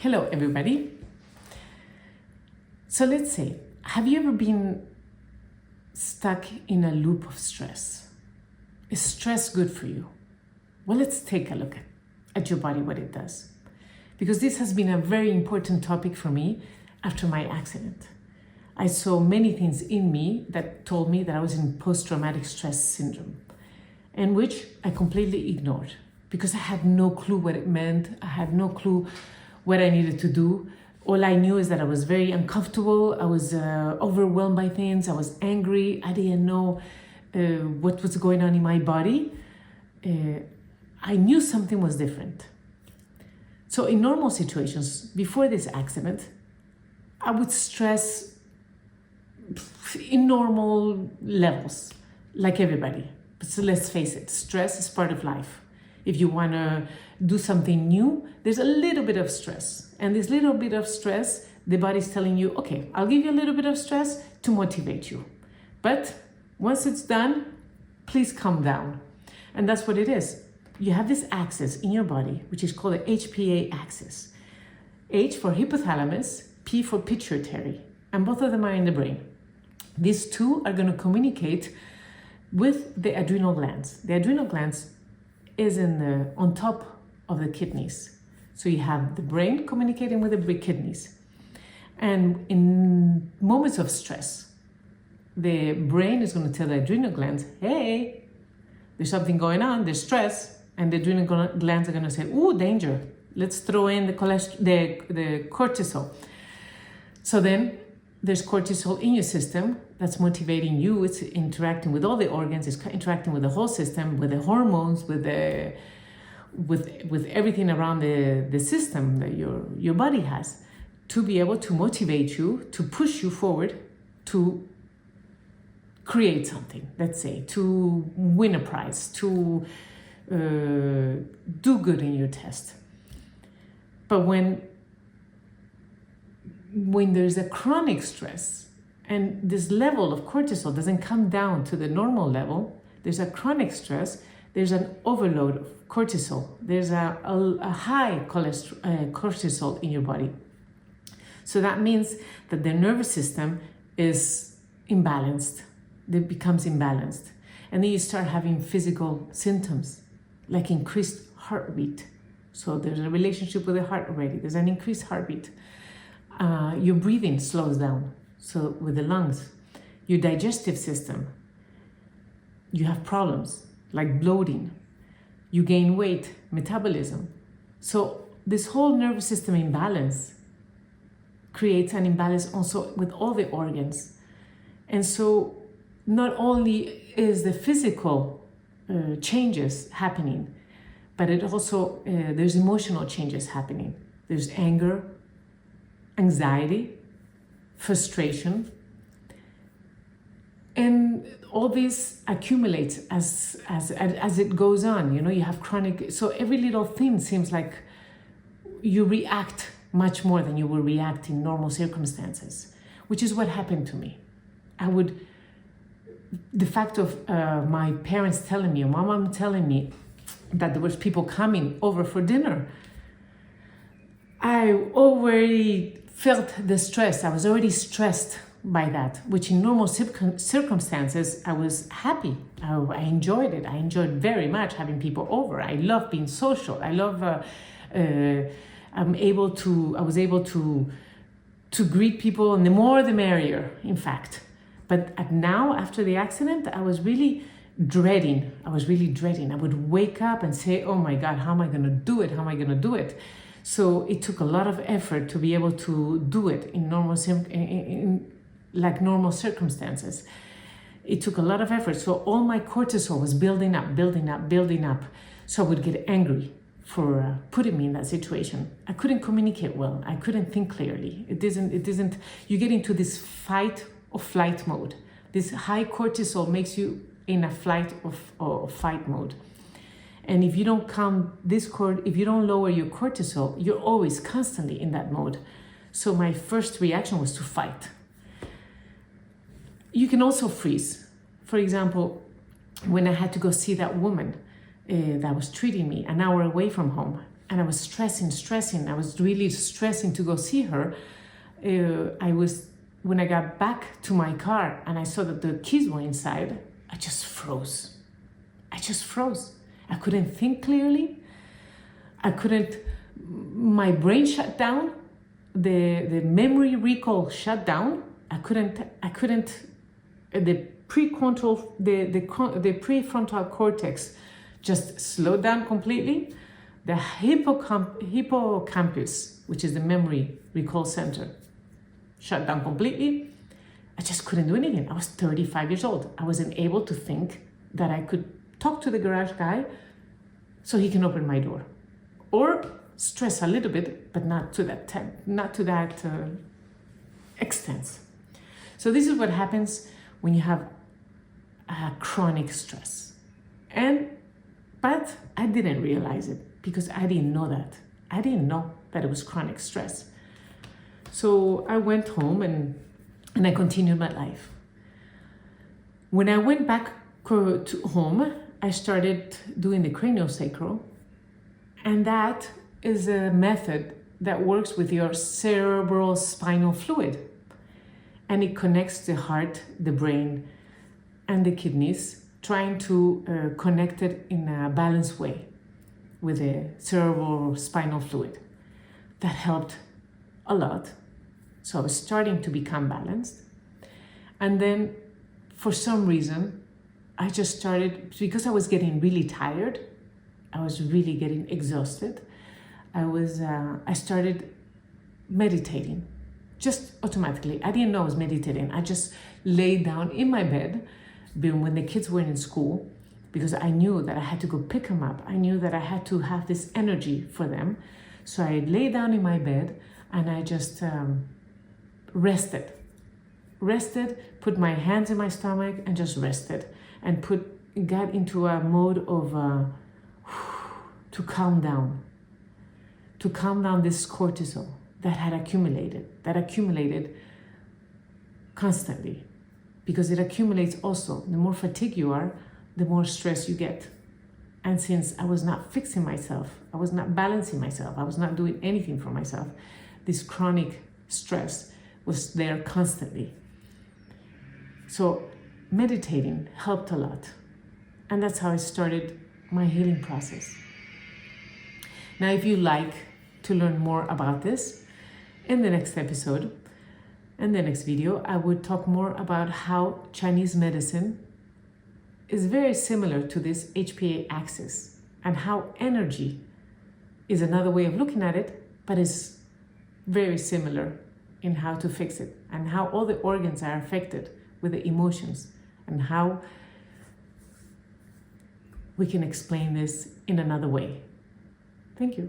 Hello, everybody. So let's say, have you ever been stuck in a loop of stress? Is stress good for you? Well, let's take a look at your body, what it does. Because this has been a very important topic for me after my accident. I saw many things in me that told me that I was in post-traumatic stress syndrome, and which I completely ignored because I had no clue what it meant. I had no clue what I needed to do. All I knew is that I was very uncomfortable. I was overwhelmed by things. I was angry. I didn't know what was going on in my body. I knew something was different. So in normal situations, before this accident, I would stress in normal levels, like everybody. So let's face it, stress is part of life. If you want to do something new, there's a little bit of stress. And this little bit of stress, the body's telling you, okay, I'll give you a little bit of stress to motivate you. But once it's done, please calm down. And that's what it is. You have this axis in your body, which is called the HPA axis. H for hypothalamus, P for pituitary, and both of them are in the brain. These two are going to communicate with the adrenal glands. The adrenal glands is on top of the kidneys. So you have the brain communicating with the kidneys. And in moments of stress, the brain is going to tell the adrenal glands, hey, there's something going on, there's stress. And the adrenal glands are going to say, ooh, danger. Let's throw in the cortisol. So then there's cortisol in your system that's motivating you. It's interacting with all the organs. It's interacting with the whole system, with the hormones, with everything around the system that your body has, to be able to motivate you, to push you forward, to create something, let's say, to win a prize, to do good in your test. But when there's a chronic stress and this level of cortisol doesn't come down to the normal level, there's a chronic stress, there's an overload of cortisol, there's a high cortisol in your body. So that means that the nervous system is imbalanced, it becomes imbalanced. And then you start having physical symptoms like increased heartbeat. So there's a relationship with the heart already, there's an increased heartbeat. Your breathing slows down, so with the lungs. Your digestive system, you have problems like bloating. You gain weight, metabolism. So this whole nervous system imbalance creates an imbalance also with all the organs. And so not only is the physical changes happening, but it also, there's emotional changes happening. There's anger, anxiety, frustration, and all this accumulates as it goes on. You know, you have chronic, so every little thing seems like you react much more than you would react in normal circumstances, which is what happened to me. The fact of my parents telling me, or my mom telling me that there was people coming over for dinner, I already felt the stress. I was already stressed by that, which in normal circumstances, I was happy. I enjoyed it. I enjoyed very much having people over. I love being social. I love, I was able to greet people, and the more the merrier, in fact. But now, after the accident, I was really dreading. I would wake up and say, oh my God, how am I going to do it? How am I going to do it? So it took a lot of effort to be able to do it in normal circumstances. It took a lot of effort. So all my cortisol was building up. So I would get angry for putting me in that situation. I couldn't communicate well. I couldn't think clearly. You get into this fight or flight mode. This high cortisol makes you in a flight or fight mode. And if you don't if you don't lower your cortisol, you're always constantly in that mode. So my first reaction was to fight. You can also freeze. For example, when I had to go see that woman that was treating me an hour away from home, and I was stressing. I was really stressing to go see her. When I got back to my car and I saw that the keys were inside, I just froze. I couldn't think clearly. My brain shut down. The memory recall shut down. The prefrontal cortex just slowed down completely. The hippocampus, which is the memory recall center, shut down completely. I just couldn't do anything. I was 35 years old. I wasn't able to think that I could talk to the garage guy so he can open my door, or stress a little bit, but not to that extent. So this is what happens when you have chronic stress. But I didn't realize it because I didn't know that. I didn't know that it was chronic stress. So I went home and I continued my life. When I went back to home, I started doing the craniosacral, and that is a method that works with your cerebral spinal fluid, and it connects the heart, the brain, and the kidneys, trying to connect it in a balanced way with the cerebral spinal fluid. That helped a lot. So I was starting to become balanced. And then for some reason, I just started, because I was getting really tired, I was really getting exhausted, I started meditating, just automatically. I didn't know I was meditating. I just laid down in my bed when the kids were in school, because I knew that I had to go pick them up. I knew that I had to have this energy for them. So I lay down in my bed and I just rested, put my hands in my stomach and just rested, and got into a mode of to calm down this cortisol that had accumulated constantly, because it accumulates also. The more fatigued you are, the more stress you get. And since I was not fixing myself, I was not balancing myself, I was not doing anything for myself, this chronic stress was there constantly. So meditating helped a lot. And that's how I started my healing process. Now, if you like to learn more about this, in the next episode, in the next video, I would talk more about how Chinese medicine is very similar to this HPA axis, and how energy is another way of looking at it, but is very similar in how to fix it, and how all the organs are affected with the emotions, and how we can explain this in another way. Thank you.